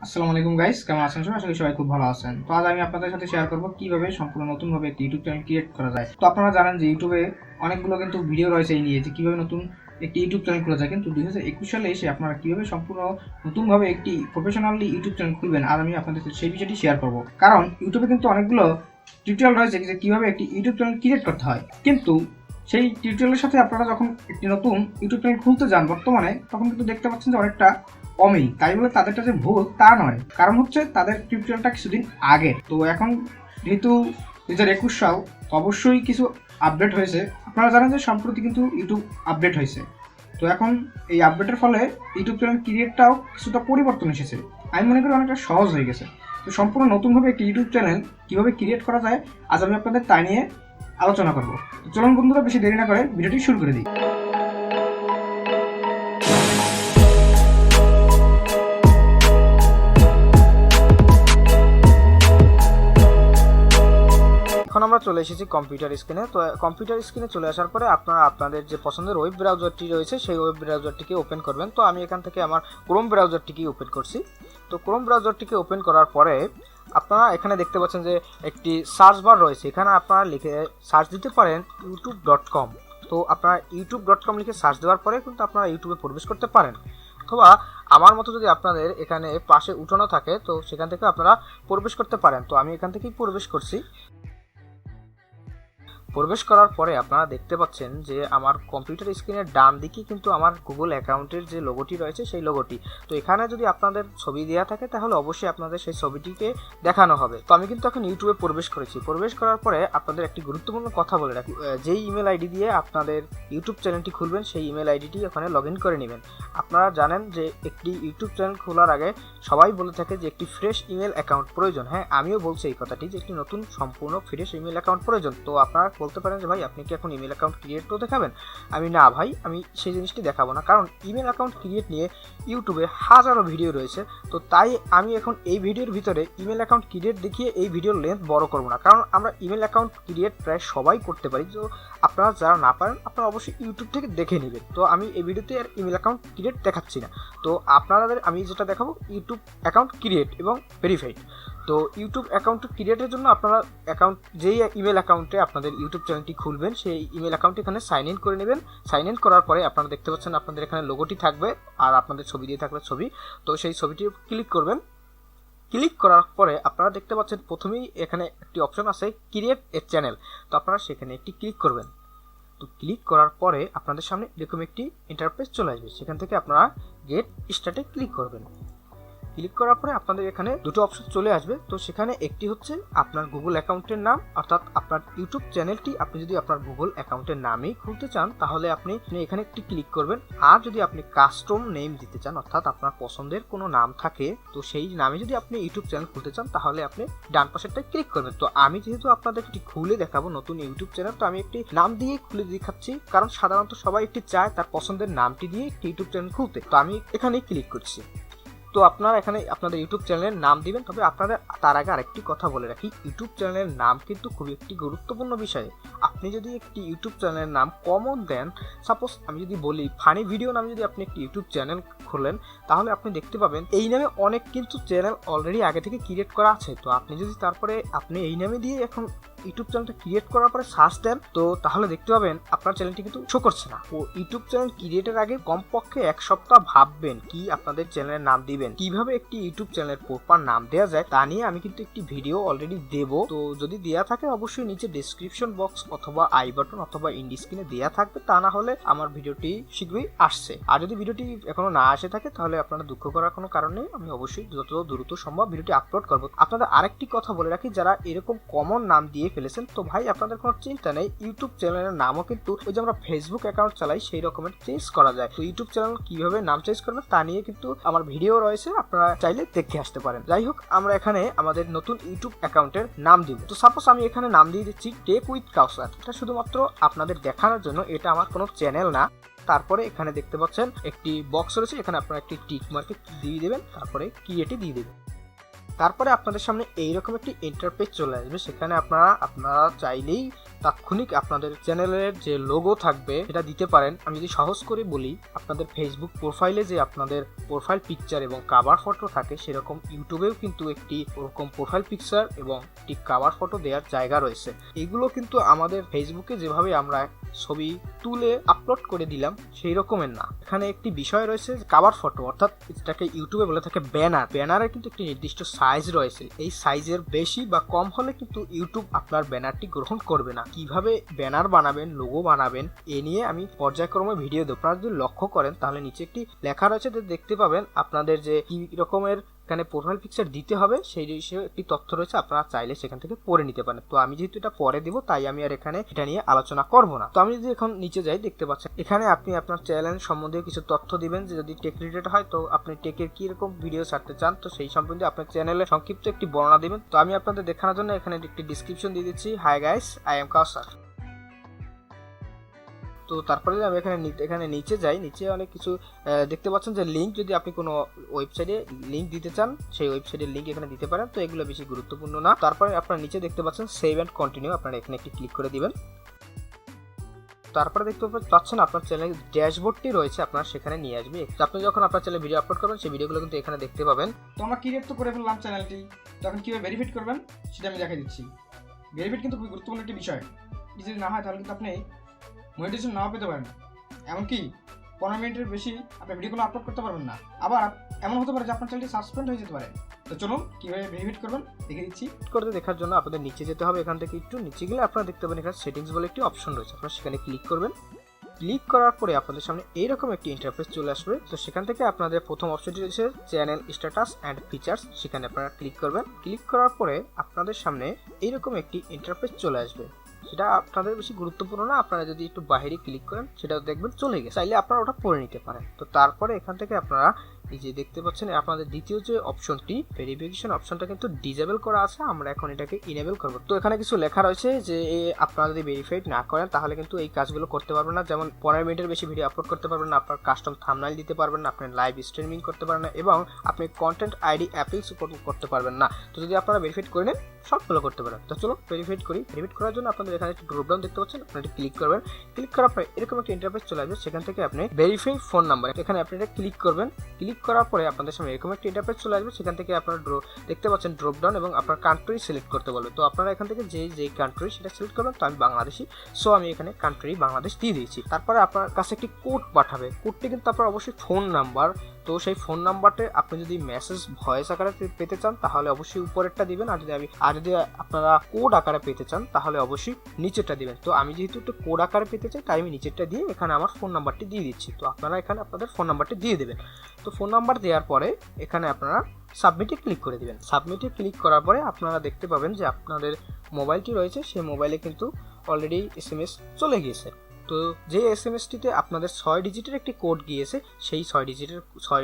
আসসালামু আলাইকুম গাইস, কেমন আছেন সবাই? আশা করি সবাই খুব ভালো আছেন। তো আজ আমি আপনাদের সাথে শেয়ার করব কিভাবে সম্পূর্ণ নতুনভাবে একটি ইউটিউব চ্যানেল ক্রিয়েট করা যায়। তো আপনারা জানেন যে ইউটিউবে অনেকগুলো কিন্তু ভিডিও রয়েছে এই নিয়ে যে কিভাবে নতুন একটি ইউটিউব চ্যানেল খোলা যায়, কিন্তু 2021 সালে এসে আপনারা কিভাবে সম্পূর্ণ নতুনভাবে একটি প্রফেশনালি ইউটিউব চ্যানেল খুলবেন আজ আমি আপনাদের সাথে সেই বিষয়টি শেয়ার করব। কারণ ইউটিউবে কিন্তু অনেকগুলো টিউটোরিয়াল রয়েছে যে কিভাবে একটি ইউটিউব চ্যানেল ক্রিয়েট করতে হয়, কিন্তু সেই টিউটোরিয়ালের সাথে আপনারা যখন একটি নতুন ইউটিউব চ্যানেল খুলতে যান বর্তমানে, তখন কিন্তু দেখতে পাচ্ছেন যে অনেকটা কমই। তাই বলে তাদেরটা যে ভুল তা নয়, কারণ হচ্ছে তাদের টিউটোরিয়ালটা কিছুদিন আগে। তো এখন যেহেতু 2021 সাল, অবশ্যই কিছু আপডেট হয়েছে। আপনারা জানেন যে সম্প্রতি কিন্তু ইউটিউব আপডেট হয়েছে। তো এখন এই আপডেটের ফলে ইউটিউব চ্যানেল ক্রিয়েটটাও কিছুটা পরিবর্তন এসেছে। আমি মনে করি অনেকটা সহজ হয়ে গেছে। তো সম্পূর্ণ নতুনভাবে একটি ইউটিউব চ্যানেল কীভাবে ক্রিয়েট করা যায় আজ আমি আপনাদের তাই নিয়ে আলোচনা করবো। তো চলুন বন্ধুরা, বেশি দেরি না করে ভিডিওটি শুরু করে দিই। এখন আমরা চলে এসেছি কম্পিউটার স্ক্রিনে। তো কম্পিউটার স্ক্রিনে চলে আসার পরে আপনারা আপনাদের যে পছন্দের ওয়েব ব্রাউজারটি রয়েছে সেই ওয়েব ব্রাউজারটিকে ওপেন করবেন। তো আমি এখান থেকে আমার ক্রোম ব্রাউজারটিকে ওপেন করছি। তো ক্রোম ব্রাউজারটিকে ওপেন করার পরে আপনারা এখানে দেখতে পাচ্ছেন যে একটি সার্চ বার রয়েছে। এখানে আপনারা লিখে সার্চ দিতে পারেন youtube.com। তো আপনারা youtube.com লিখে সার্চ দেওয়ার পরে কিন্তু আপনারা ইউটিউবে প্রবেশ করতে পারেন, অথবা আমার মতো যদি আপনাদের এখানে পাশে উঠানো থাকে তো সেখান থেকে আপনারা প্রবেশ করতে পারেন। তো আমি এখান থেকেই প্রবেশ করছি। প্রবেশ করার পরে আপনারা দেখতে পাচ্ছেন যে আমার কম্পিউটার স্ক্রিনের ডান দিকে কিন্তু আমার গুগল অ্যাকাউন্টের যে লোগোটি রয়েছে সেই লোগোটি। তো এখানে যদি আপনাদের ছবি দেওয়া থাকে তাহলে অবশ্যই আপনাদের সেই ছবিটিকে দেখানো হবে। তো আমি কিন্তু এখন ইউটিউবে প্রবেশ করেছি। প্রবেশ করার পরে আপনাদের একটি গুরুত্বপূর্ণ কথা বলে রাখি, যেই ইমেল আইডি দিয়ে আপনাদের ইউটিউব চ্যানেলটি খুলবেন সেই ইমেল আইডিটি ওখানে লগ ইন করে নেবেন। আপনারা জানেন যে একটি ইউটিউব চ্যানেল খোলার আগে সবাই বলে থাকে যে একটি ফ্রেশ ইমেল অ্যাকাউন্ট প্রয়োজন। হ্যাঁ, আমিও বলছি এই কথাটি যে একটি নতুন সম্পূর্ণ ফ্রেশ ইমেল অ্যাকাউন্ট প্রয়োজন। তো আপনারা বলতে পারেন যে ভাই আপনি কি এখন ইমেল অ্যাকাউন্ট ক্রিয়েট তো দেখাবেন? আমি না ভাই, আমি সেই জিনিসটি দেখাবো না, কারণ ইমেল অ্যাকাউন্ট ক্রিয়েট নিয়ে ইউটিউবে হাজারো ভিডিও রয়েছে। তো তাই আমি এখন এই ভিডিওর ভিতরে ইমেল অ্যাকাউন্ট ক্রিয়েট দেখিয়ে এই ভিডিওর লেন্থ বড় করবো না, কারণ আমরা ইমেল অ্যাকাউন্ট ক্রিয়েট প্রায় সবাই করতে পারি। তো আপনারা যারা না পারেন আপনারা অবশ্যই ইউটিউব থেকে দেখে নেবেন। তো আমি এই ভিডিওতে আর ইমেল অ্যাকাউন্ট ক্রিয়েট দেখাচ্ছি না। তো আপনাদের আমি যেটা দেখাবো ইউটিউব অ্যাকাউন্ট ক্রিয়েট এবং ভেরিফাইড। তো ইউটিউব অ্যাকাউন্ট ক্রিয়েটের জন্য আপনারা যেই ইমেল অ্যাকাউন্টে আপনাদের ইউটিউব চ্যানেলটি খুলবেন সেই ইমেল অ্যাকাউন্টে এখানে সাইন ইন করে নেবেন। সাইন ইন করার পরে আপনারা দেখতে পাচ্ছেন আপনাদের এখানে লোগোটি থাকবে আর আপনাদের ছবি দিয়ে থাকবে ছবি। তো সেই ছবিটি ক্লিক করবেন। ক্লিক করার পরে আপনারা দেখতে পাচ্ছেন প্রথমেই এখানে একটি অপশন আছে ক্রিয়েট এ চ্যানেল। তো আপনারা সেখানে একটি ক্লিক করবেন। তো ক্লিক করার পরে আপনাদের সামনে এরকম একটি ইন্টারফেস চলে আসবে। সেখান থেকে আপনারা গেট স্টার্টে ক্লিক করবেন। ক্লিক করার পরে আপনাদের এখানে দুটো অপশন চলে আসবে। তো সেখানে একটি হচ্ছে আপনার গুগল অ্যাকাউন্টের নাম, অর্থাৎ আপনার ইউটিউব চ্যানেলটি আপনি যদি আপনার গুগল অ্যাকাউন্টের নামেই খুলতে চান তাহলে আপনি এখানে একটি ক্লিক করবেন। আর যদি আপনি কাস্টম নেম দিতে চান, অর্থাৎ আপনার পছন্দের কোনো নাম থাকে তো সেই নামে যদি আপনি ইউটিউব চ্যানেল খুলতে চান তাহলে আপনি ডান পাশেরটায় ক্লিক করবেন। তো আমি যেহেতু আপনাদের একটি খুলে দেখাবো নতুন ইউটিউব চ্যানেল, তো আমি একটি নাম দিয়ে খুলে দেখাচ্ছি, কারণ সাধারণত সবাই একটি চায় তার পছন্দের নামটি দিয়ে একটি ইউটিউব চ্যানেল খুলতে। তো আমি এখানেই ক্লিক করছি। তো আপনারা এখানে আপনাদের ইউটিউব চ্যানেলের নাম দিবেন। তবে আপনাদের তার আগে আরেকটি কথা বলে রাখি, ইউটিউব চ্যানেলের নাম কিন্তু খুবই একটি গুরুত্বপূর্ণ বিষয়। আপনি যদি একটি ইউটিউব চ্যানেলের নাম কমন দেন, সাপোজ আমি যদি বলি ফানি ভিডিও নামে যদি আপনি একটি ইউটিউব চ্যানেল খোলেন তাহলে আপনি দেখতে পাবেন এই নামে অনেক কিন্তু চ্যানেল অলরেডি আগে থেকে ক্রিয়েট করা আছে। তো আপনি যদি তারপরে আপনি এই নামে দিয়ে এখন ইউটিউব চ্যানেলটা ক্রিয়েট করার পরে সার্চ দেন তো তাহলে দেখতে পাবেন আপনার চ্যানেলটি কিন্তু শো করছে না। ও ইউটিউব চ্যানেল ক্রিয়েটের আগে কমপক্ষে এক সপ্তাহ ভাববেন কি আপনাদের চ্যানেলের নাম দিবেন, কিভাবে একটি ইউটিউব চ্যানেলের প্রপার নাম দেওয়া যায় তা নিয়ে আমি কিন্তু একটি ভিডিও অলরেডি দেব। তো যদি দেওয়া থাকে অবশ্যই নিচে ডেসক্রিপশন বক্স অথবা আই বাটন অথবা ইন্ডি স্ক্রিনে দেওয়া থাকবে, তা না হলে আমার ভিডিওটি শীঘ্রই আসছে। আর যদি ভিডিওটি এখনো না আসে থাকে তাহলে আপনারা দুঃখ করার কোনো কারণ নেই, আমি অবশ্যই যত দ্রুত সম্ভব ভিডিওটি আপলোড করবো। আপনাদের আরেকটি কথা বলে রাখি, যারা এরকম কমন নাম দিয়ে ফেলেছেন তো ভাই আপনাদের কোনো চিন্তা নেই, ইউটিউব চ্যানেলের নামও কিন্তু ওই যে আমরা ফেসবুক অ্যাকাউন্ট চালাই সেই রকমের চেঞ্জ করা যায়। তো ইউটিউব চ্যানেল কিভাবে নাম চেঞ্জ করবেন তা নিয়ে কিন্তু আমার ভিডিও রয়েছে, আপনারা চাইলে দেখে আসতে পারেন। যাই হোক, আমরা এখানে আমাদের নতুন ইউটিউব অ্যাকাউন্টের নাম দিব। তো সাপোজ আমি এখানে নাম দিয়ে দিচ্ছি টেক উইথ কাউসার। এটা শুধুমাত্র আপনাদের দেখানোর জন্য, এটা আমার কোনো চ্যানেল না। তারপরে এখানে দেখতে পাচ্ছেন একটি বক্স রয়েছে, এখানে আপনারা একটি টিক মার্কে দিয়ে দেবেন, তারপরে ক্রিয়েটে দিয়ে দেবেন। তারপরে আপনাদের সামনে এইরকম একটি ইন্টারফেস চলে আসবে। সেখানে আপনারা চাইলেই তাৎক্ষণিক আপনাদের চ্যানেলের যে লোগো থাকবে সেটা দিতে পারেন। আমি যদি সহজ করে বলি, আপনাদের ফেসবুক প্রোফাইলে যে আপনাদের প্রোফাইল পিকচার এবং কাভার ফটো থাকে, সেরকম ইউটিউবেও কিন্তু একটি ওরকম প্রোফাইল পিকচার এবং একটি কাভার ফটো দেওয়ার জায়গা রয়েছে। এগুলো কিন্তু আমাদের ফেসবুকে যেভাবে আমরা ছবি তুলে আপলোড করে দিলাম সেই রকমের না। এখানে একটি বিষয় রয়েছে কাভার ফটো, অর্থাৎ যেটাকে ইউটিউবে বলে থাকে ব্যানার। ব্যানারের কিন্তু একটি নির্দিষ্ট সাইজ রয়েছে। এই সাইজের বেশি বা কম হলে কিন্তু ইউটিউব আপনার ব্যানারটি গ্রহণ করবে না। কিভাবে ব্যানার বানাবেন, লোগো বানাবেন, এ নিয়ে আমি পর্যায়ক্রমে ভিডিও দেব। আপনারা যদি লক্ষ্য করেন তাহলে নিচে একটি লেখা রয়েছে, দেখতে পাবেন আপনাদের যে কি রকমের এখানে প্রোফাইল পিকচার দিতে হবে সেই বিষয়ে একটি তথ্য রয়েছে। আপনারা চাইলে সেখান থেকে পড়ে নিতে পারেন। তো আমি যেহেতু এটা পরে দিব, তাই আমি আর এখানে এটা নিয়ে আলোচনা করব না। তো আমি যদি এখন নিচে যাই, দেখতে পাচ্ছেন এখানে আপনি আপনার চ্যানেল সম্বন্ধে কিছু তথ্য দিবেন, যে যদি টেক রিলেটেড হয় তো আপনি টেকের কি রকম ভিডিও ছাড়তে চান, তো সেই সম্বন্ধে আপনার চ্যানেলে সংক্ষিপ্ত একটি বর্ণনা দিবেন। তো আমি আপনাদের দেখানোর জন্য এখানে একটি ডিসক্রিপশন দিয়ে দিচ্ছি। হাই গাইস, আই এম কাউসার। তো তারপরে আমি এখানে নিচে যাই। নিচে অনেক কিছু দেখতে পাচ্ছেন যে লিঙ্ক, যদি আপনি কোনো ওয়েবসাইটে লিঙ্ক দিতে চান সেই ওয়েবসাইটের লিঙ্ক এখানে দিতে পারেন। তো এগুলো বেশি গুরুত্বপূর্ণ না। তারপরে আপনারা নিচে দেখতে পাচ্ছেন সেভ অ্যান্ড কন্টিনিউ, আপনারা এখানে একটি ক্লিক করে দিবেন। তারপরে দেখতে পাচ্ছেন আপনার চ্যানেলের ড্যাশবোর্ডটি রয়েছে, আপনার সেখানে নিয়ে আসবে। আপনি যখন আপনার চ্যানেলে ভিডিও আপলোড করবেন সেই ভিডিওগুলো কিন্তু এখানে দেখতে পাবেন। তো আমরা ক্রিয়েট তো করে ফেললাম চ্যানেলটি, তখন কীভাবে ভেরিফাইড করবেন সেটা আমি দেখাই দিচ্ছি। ভেরিফাইড কিন্তু খুবই গুরুত্বপূর্ণ একটি বিষয়। যদি না হয় তাহলে কিন্তু আপনি মনিটাইজেশন নাও পেতে পারেন। এমনকি 15 মিনিটের বেশি আপনি ভিডিওগুলো আপলোড করতে পারবেন না। আবার এমন হতে পারে যে আপনার চ্যানেলটি সাসপেন্ড হয়ে যেতে পারে। তো চলুন কীভাবে ভেরিফাইড করবেন দেখে দিচ্ছি। করতে দেখার জন্য আপনাদের নিচে যেতে হবে। এখান থেকে একটু নিচে গেলে আপনারা দেখতে পাবেন এখানে সেটিংস বলে একটি অপশন রয়েছে, আপনারা সেখানে ক্লিক করবেন। ক্লিক করার পরে আপনাদের সামনে এইরকম একটি ইন্টারফেস চলে আসবে। তো সেখান থেকে আপনাদের প্রথম অপশনটি রয়েছে চ্যানেল স্ট্যাটাস অ্যান্ড ফিচার্স, সেখানে আপনারা ক্লিক করবেন। ক্লিক করার পরে আপনাদের সামনে এইরকম একটি ইন্টারফেস চলে আসবে। সেটা আপনাদের বেশি গুরুত্বপূর্ণ না, আপনারা যদি একটু বাইরে ক্লিক করেন সেটা দেখবেন চলে গেছে, চাইলে আপনারা ওটা পড়ে নিতে পারেন। তো তারপরে এখান থেকে আপনারা এই যে দেখতে পাচ্ছেন আপনাদের দ্বিতীয় যে অপশনটি ভেরিফিকেশন অপশনটা কিন্তু ডিসেবল করা আছে, আমরা এখন এটাকে ইনেবল করব। তো এখানে কিছু লেখা রয়েছে যে আপনারা যদি ভেরিফাইড না করেন তাহলে কিন্তু এই কাজগুলো করতে পারবেন না। যেমন 15 মিনিটের বেশি ভিডিও আপলোড করতে পারবেন না, আপনার কাস্টম থাম্বনেইল দিতে পারবেন না, আপনি লাইভ স্ট্রিমিং করতে পারবেন না, এবং আপনি কন্টেন্ট আইডি অ্যাপিলস করতে পারবেন না। তো যদি আপনারা ভেরিফাইড করে নেন সবগুলো করতে পারেন। তো চলো ভেরিফাইড করি। ভেরিফাইড করার জন্য আপনাদের এখানে একটি ড্রপ ডাউন দেখতে পাচ্ছেন, আপনারা এটা ক্লিক করবেন। ক্লিক করার পরে এরকম একটা ইন্টারফেস চলে আসবে। সেখান থেকে আপনি ভেরিফাই ফোন নাম্বার, এখানে আপনি এটা ক্লিক করবেন। ক্লিক করার পরে আপনাদের সামনে এরকম একটা ইন্টারফেস চলে আসবে। সেখান থেকে আপনারা দেখতে পাচ্ছেন ড্রপ ডাউন এবং আপনার কান্ট্রি সিলেক্ট করতে বলবে। তো আপনারা এখান থেকে যেই কান্ট্রি সেটা সিলেক্ট করবেন। তো আমি বাংলাদেশি, সো আমি এখানে কান্ট্রি বাংলাদেশ দিয়ে দিয়েছি। তারপরে আপনার কাছে একটি কোড পাঠাবে। কোডটি কিন্তু আপনার অবশ্যই ফোন নাম্বার। তো সেই ফোন নাম্বারটা আপনি যদি মেসেজ ভয়েস আকারে পেতে চান তাহলে অবশ্যই উপরেরটা দিবেন, আর যদি আপনারা কোড আকারে পেতে চান তাহলে অবশ্যই নিচেরটা দিবেন। তো আমি যেহেতু একটু কোড আকারে পেতে চাই তাই আমি নিচেরটা দিয়ে এখানে আমার ফোন নাম্বারটি দিয়ে দিচ্ছি। তো আপনারা এখানে আপনাদের ফোন নাম্বারটি দিয়ে দেবেন। তো ফোন নাম্বার দেওয়ার পরে এখানে আপনারা সাবমিটে ক্লিক করে দিবেন। সাবমিটে ক্লিক করার পরে আপনারা দেখতে পাবেন যে আপনাদের মোবাইলটি রয়েছে সেই মোবাইলে কিন্তু অলরেডি SMS চলে গিয়েছে। তো যে SMS-টিতে আপনাদের 6 ডিজিটের একটি কোড গিয়েছে সেই 6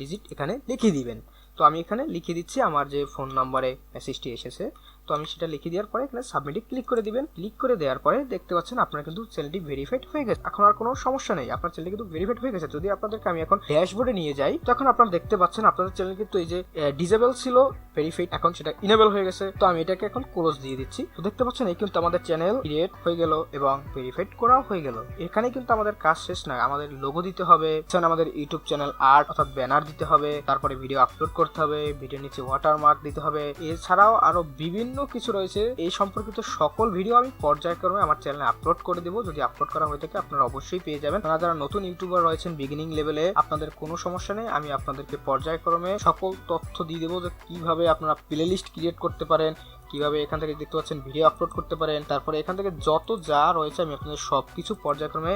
ডিজিট এখানে লিখে দিবেন। তো আমি এখানে লিখে দিচ্ছি আমার যে ফোন নাম্বারে মেসেজটি এসেছে। তো আমি সেটা লিখে দেওয়ার পরে এখানে সাবমিটে ক্লিক করে দিবেন। ক্লিক করে দেওয়ার পরে দেখতে পাচ্ছেন আপনার কিন্তু চ্যানেলটি ভেরিফাইড হয়ে গেছে। এখন আর কোনো সমস্যা নেই, আপনার চ্যানেল কিন্তু ভেরিফাইড হয়ে গেছে। যদি আপনাদেরকে আমি এখন ড্যাশবোর্ডে নিয়ে যাই তখন আপনারা দেখতে পাচ্ছেন আপনাদের চ্যানেল কিন্তু এই যে ডিসেবল ছিল ভেরিফাইড, এখন সেটা ইনেবল হয়ে গেছে। তো আমি এটাকে এখন ক্লোজ দিয়ে দিচ্ছি। তো দেখতে পাচ্ছেন এই কিন্তু আমাদের চ্যানেল ক্রিয়েট হয়ে গেল এবং ভেরিফাইড করাও হয়ে গেল। এখানে কিন্তু আমাদের কাজ শেষ না, আমাদের লোগো দিতে হবে, আমাদের ইউটিউব চ্যানেল আর্ট অর্থাৎ ব্যানার দিতে হবে, তারপরে ভিডিও আপলোড করতে হবে, ভিডিওর নিচে ওয়াটারমার্ক দিতে হবে। এছাড়াও আরো বিভিন্ন কিছু রয়েছে। এই সম্পর্কিত সকল ভিডিও আমি পর্যায়ক্রমে আমার চ্যানেলে আপলোড করে দেবো। যদি আপলোড করা হয়ে থাকে আপনারা অবশ্যই পেয়ে যাবেন। আপনারা যারা নতুন ইউটিউবার রয়েছেন বিগিনিং লেভেলে, আপনাদের কোনো সমস্যা নেই, আমি আপনাদেরকে পর্যায়ক্রমে সকল তথ্য দিয়ে দেবো যে কিভাবে আপনারা প্লে লিস্ট ক্রিয়েট করতে পারেন, কিভাবে এখান থেকে দেখতে পাচ্ছেন ভিডিও আপলোড করতে পারেন, তারপরে এখান থেকে যত যা রয়েছে আমি আপনাদের সব কিছু পর্যায়ক্রমে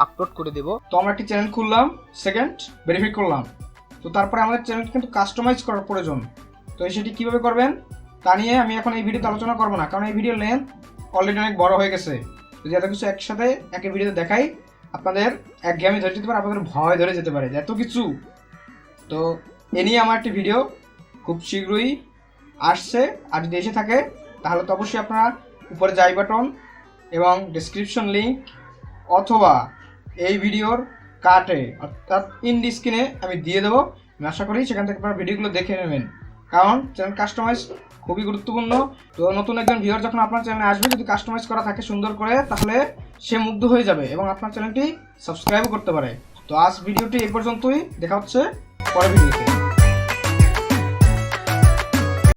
আপলোড করে দেবো। তো আমরা একটি চ্যানেল খুললাম, সেকেন্ড ভেরিফাই করলাম। তো তারপরে আমাদের চ্যানেলটি কিন্তু কাস্টমাইজ করার প্রয়োজন। তো সেটি কীভাবে করবেন তা নিয়ে আমি এখন এই ভিডিওতে আলোচনা করবো না, কারণ এই ভিডিওর লেন্থ অলরেডি অনেক বড় হয়ে গেছে। যদি এত কিছু একসাথে একই ভিডিওতে দেখাই আপনাদের একঘেয়েমি ধরে যেতে পারে, আপনাদের ভয় ধরে যেতে পারে এত কিছু। তো এ নিয়ে আমার একটি ভিডিও খুব শীঘ্রই আসছে, আর যদি এসে থাকে তাহলে তো অবশ্যই আপনারা উপরে যাই বাটন এবং ডেসক্রিপশন লিঙ্ক অথবা এই ভিডিওর কাটে অর্থাৎ ইন্ড স্ক্রিনে আমি দিয়ে দেবো। আমি আশা করি সেখান থেকে আপনারা ভিডিওগুলো দেখে নেবেন, কারণ চ্যানেল কাস্টমাইজ খুবই গুরুত্বপূর্ণ। তো নতুন একজন ভিউয়ার যখন আপনার চ্যানেলে আসবে, যদি কাস্টমাইজ করা থাকে সুন্দর করে, তাহলে সে মুগ্ধ হয়ে যাবে এবং আপনার চ্যানেলটি সাবস্ক্রাইবও করতে পারে। তো আজ ভিডিওটি এই পর্যন্তই, দেখা হচ্ছে পরের ভিডিওতে।